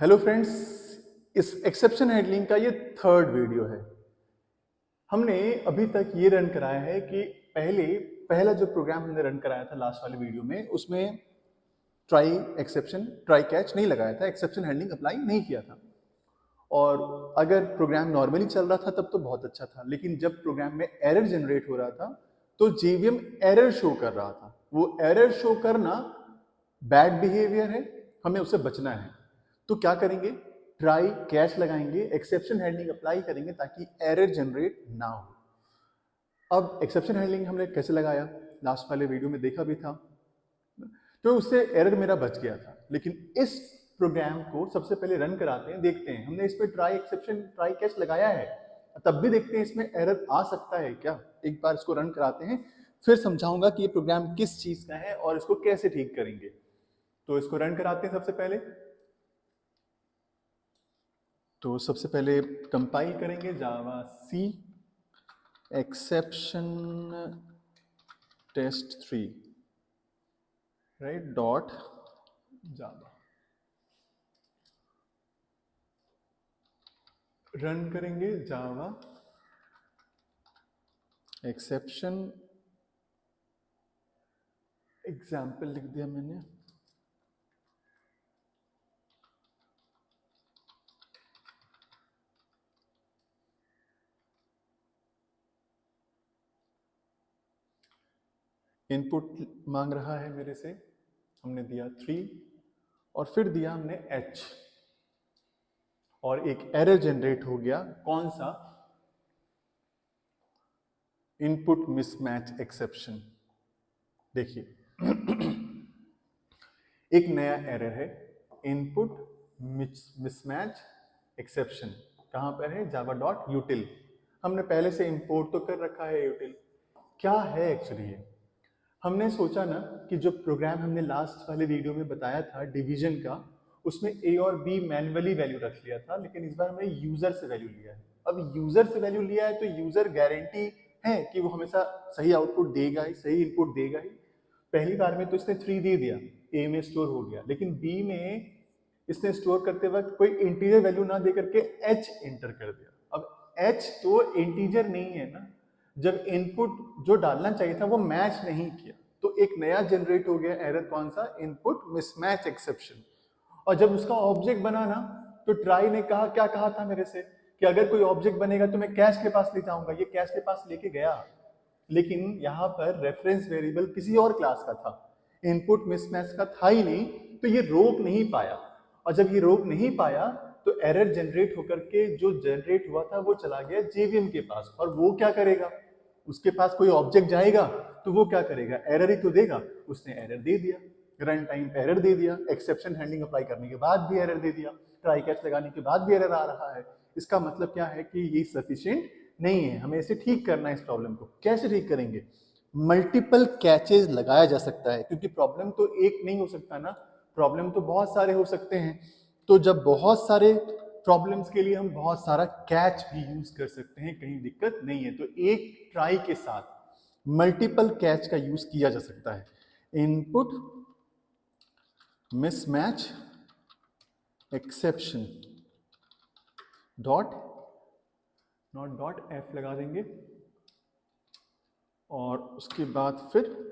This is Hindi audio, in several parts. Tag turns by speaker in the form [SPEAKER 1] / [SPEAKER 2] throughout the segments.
[SPEAKER 1] हेलो फ्रेंड्स, इस एक्सेप्शन हैंडलिंग का ये थर्ड वीडियो है। हमने अभी तक ये रन कराया है कि पहला जो प्रोग्राम हमने रन कराया था लास्ट वाले वीडियो में, उसमें ट्राई कैच नहीं लगाया था, एक्सेप्शन हैंडलिंग अप्लाई नहीं किया था। और अगर प्रोग्राम नॉर्मली चल रहा था तब तो बहुत अच्छा था, लेकिन जब प्रोग्राम में एरर जनरेट हो रहा था तो जेवीएम एरर शो कर रहा था। वो एरर शो करना बैड बिहेवियर है, हमें उससे बचना है। तो क्या करेंगे? ट्राई कैच लगाएंगे, एक्सेप्शन हैंडलिंग अप्लाई करेंगे ताकि एरर जनरेट ना हो। अब एक्सेप्शन हैंडलिंग हमने कैसे लगाया, लास्ट वाले वीडियो में देखा भी था, तो उससे एरर मेरा बच गया था। लेकिन इस प्रोग्राम को सबसे पहले रन कराते हैं, देखते हैं। हमने इस पर ट्राई कैच लगाया है, तब भी देखते हैं इसमें एरर आ सकता है क्या। एक बार इसको रन कराते हैं, फिर समझाऊंगा कि ये प्रोग्राम किस चीज का है और इसको कैसे ठीक करेंगे। तो इसको रन कराते हैं सबसे पहले। तो सबसे पहले कंपाइल करेंगे javac exception test3 write dot Java, run करेंगे जावा एक्सेप्शन एग्जाम्पल लिख दिया मैंने। इनपुट मांग रहा है मेरे से, हमने दिया 3 और फिर दिया हमने h, और एक एरर जनरेट हो गया। कौन सा? Input mismatch exception. देखिए एक नया एरर है, इनपुट मिसमैच एक्सेप्शन। कहां पर है? Java dot यूटिल। हमने पहले से इंपोर्ट तो कर रखा है यूटिल। क्या है एक्चुअली ये? हमने सोचा ना कि जो प्रोग्राम हमने लास्ट वाले वीडियो में बताया था डिवीजन का, उसमें ए और बी मैन्युअली वैल्यू रख लिया था, लेकिन इस बार हमने यूजर से वैल्यू लिया है। अब यूजर से वैल्यू लिया है तो यूजर गारंटी है कि वो हमेशा सही आउटपुट देगा ही, सही इनपुट देगा ही। पहली बार में तो इसने 3 दे दिया, ए में स्टोर हो गया, लेकिन बी में इसने स्टोर करते वक्त कोई इंटीजर वैल्यू ना दे करके एच एंटर कर दिया। अब एच तो इंटीजर नहीं है ना, जब इनपुट जो डालना चाहिए था वो मैच नहीं किया, तो एक नया जनरेट हो गया एरर। कौन सा? Input mismatch exception. और जब उसका ऑब्जेक्ट बना ना, तो ट्राई ने कहा, क्या कहा था मेरे से, कि अगर कोई ऑब्जेक्ट बनेगा तो मैं कैश के पास ले जाऊंगा। ये कैश के पास लेके गया, लेकिन यहाँ पर रेफरेंस वेरिएबल किसी और क्लास का था, इनपुट मिसमैच का था ही नहीं, तो ये रोक नहीं पाया। और जब ये रोक नहीं पाया तो एरर जनरेट होकर के जो जनरेट हुआ था वो चला गया जेवीएम के पास। और वो क्या करेगा? उसके पास कोई ऑब्जेक्ट जाएगा तो वो क्या करेगा? एरर ही तो देगा। उसने एरर दे दिया, रन टाइम पे एरर दे दिया, एक्सेप्शन हैंडलिंग अप्लाई करने के बाद भी एरर दे दिया, ट्राई कैच लगाने के बाद भी एरर आ रहा है। इसका मतलब क्या है कि ये सफिशिएंट नहीं है, हमें इसे ठीक करना है। इस प्रॉब्लम को कैसे ठीक करेंगे? मल्टीपल कैचेस लगाया जा सकता है, क्योंकि प्रॉब्लम तो एक नहीं हो सकता ना, प्रॉब्लम तो बहुत सारे हो सकते हैं। तो जब बहुत सारे प्रॉब्लम्स के लिए हम बहुत सारा कैच भी यूज कर सकते हैं, कहीं दिक्कत नहीं है। तो एक ट्राई के साथ मल्टीपल कैच का यूज किया जा सकता है। Input mismatch exception dot, not dot, F लगा देंगे, और उसके बाद फिर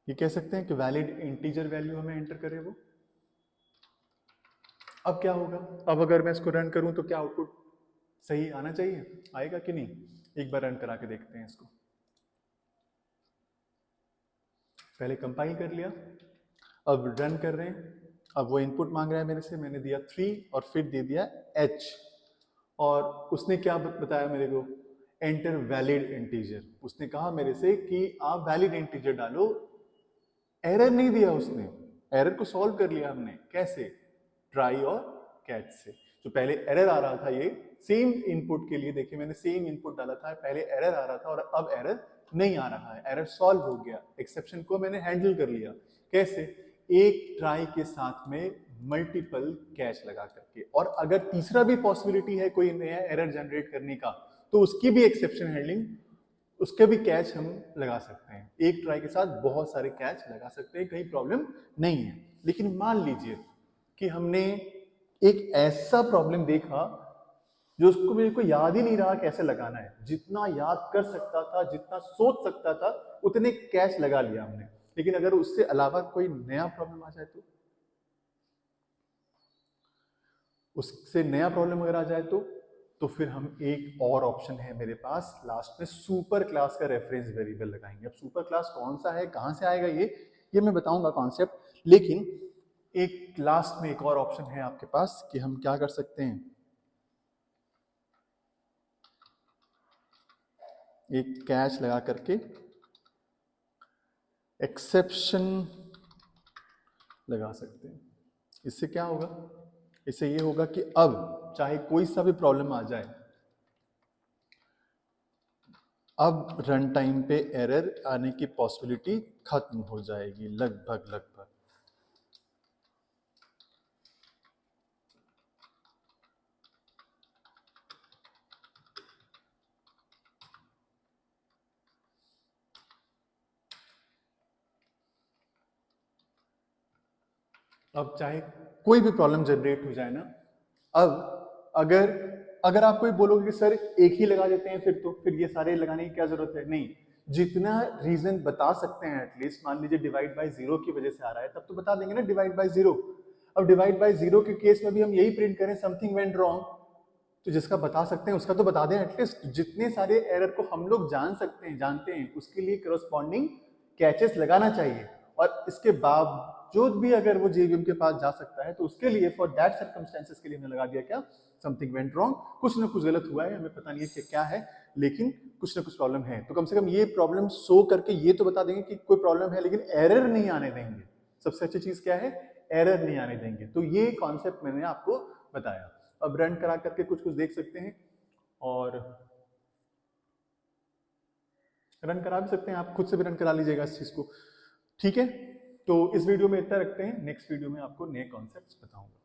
[SPEAKER 1] ये कह सकते हैं कि वैलिड इंटीजर वैल्यू हमें एंटर करे वो। अब क्या होगा? अब अगर मैं इसको रन करूं तो क्या आउटपुट सही आना चाहिए? आएगा कि नहीं? एक बार रन करा के देखते हैं इसको। पहले कंपाइल कर लिया, अब रन कर रहे हैं। अब वो इनपुट मांग रहा है मेरे से, मैंने दिया 3 और फिर दे दिया h, और उसने क्या बताया मेरे को? Enter valid integer. उसने कहा मेरे से कि आप वैलिड इंटीजर डालो। एरर नहीं दिया उसने, एरर को सॉल्व कर लिया हमने। कैसे? ट्राई और कैच से। जो पहले एरर आ रहा था, ये सेम इनपुट के लिए देखिए मैंने सेम इनपुट डाला था, पहले एरर आ रहा था और अब एरर नहीं आ रहा है, एरर सॉल्व हो गया, एक्सेप्शन को मैंने हैंडल कर लिया। कैसे? एक ट्राई के साथ में मल्टीपल कैच लगा करके, और अगर तीसरा भी पॉसिबिलिटी है कोई नया एरर जनरेट करने का, तो उसकी भी एक्सेप्शन हैंडलिंग, उसके भी कैच हम लगा सकते हैं। एक ट्राई के साथ बहुत सारे कैच लगा सकते हैं, कहीं प्रॉब्लम नहीं है। लेकिन मान लीजिए कि हमने एक ऐसा प्रॉब्लम देखा जो उसको मेरे को याद ही नहीं रहा कैसे लगाना है, जितना याद कर सकता था, जितना सोच सकता था, उतने कैच लगा लिया हमने, लेकिन अगर उससे अलावा कोई नया प्रॉब्लम आ जाए उससे नया प्रॉब्लम अगर आ जाए तो फिर हम एक और ऑप्शन है मेरे पास लास्ट में, सुपर क्लास का रेफरेंस वेरिएबल लगाएंगे। अब सुपर क्लास कौन सा है, कहां से आएगा, ये मैं बताऊंगा कॉन्सेप्ट, लेकिन एक लास्ट में एक और ऑप्शन है आपके पास कि हम क्या कर सकते हैं, एक कैच लगा करके एक्सेप्शन लगा सकते हैं। इससे क्या होगा, इससे ये होगा कि अब चाहे कोई सा भी प्रॉब्लम आ जाए, अब रन टाइम पे एरर आने की पॉसिबिलिटी खत्म हो जाएगी लगभग। अब चाहे कोई भी प्रॉब्लम जनरेट हो जाए ना, अब अगर आप कोई बोलोगे कि सर एक ही लगा देते हैं, फिर ये सारे लगाने की क्या जरूरत है, नहीं, जितना रीजन बता सकते हैं एटलीस्ट, मान लीजिए डिवाइड बाय जीरो की वजह से आ रहा है, तब तो बता देंगे ना डिवाइड बाय जीरो। अब डिवाइड बाय जीरो के केस में भी हम यही प्रिंट करें समथिंग वेंट रॉन्ग, तो जिसका बता सकते हैं उसका तो बता दें एटलीस्ट। जितने सारे एरर को हम लोग जानते हैं उसके लिए करस्पॉन्डिंग कैचेस लगाना चाहिए, और इसके बावजूद भी अगर वो जेवीएम के पास जा सकता है तो उसके लिए फॉर दैट सर्कमस्टेंसेस के लिए हमने लगा दिया क्या, समथिंग वेंट रॉन्ग, कुछ ना कुछ गलत हुआ है, हमें पता नहीं है कि क्या है, लेकिन कुछ ना कुछ प्रॉब्लम है। तो कम से कम ये प्रॉब्लम शो करके ये तो बता देंगे कि कोई प्रॉब्लम है, लेकिन एरर नहीं आने देंगे। सबसे अच्छी चीज क्या है, एरर नहीं आने देंगे। तो ये कॉन्सेप्ट मैंने आपको बताया। अब रन करा करके कुछ कुछ देख सकते हैं, और रन करा भी सकते हैं, आप खुद से भी रन करा लीजिएगा इस चीज को। ठीक है, तो इस वीडियो में इतना रखते हैं, नेक्स्ट वीडियो में आपको नए कॉन्सेप्ट्स बताऊंगा।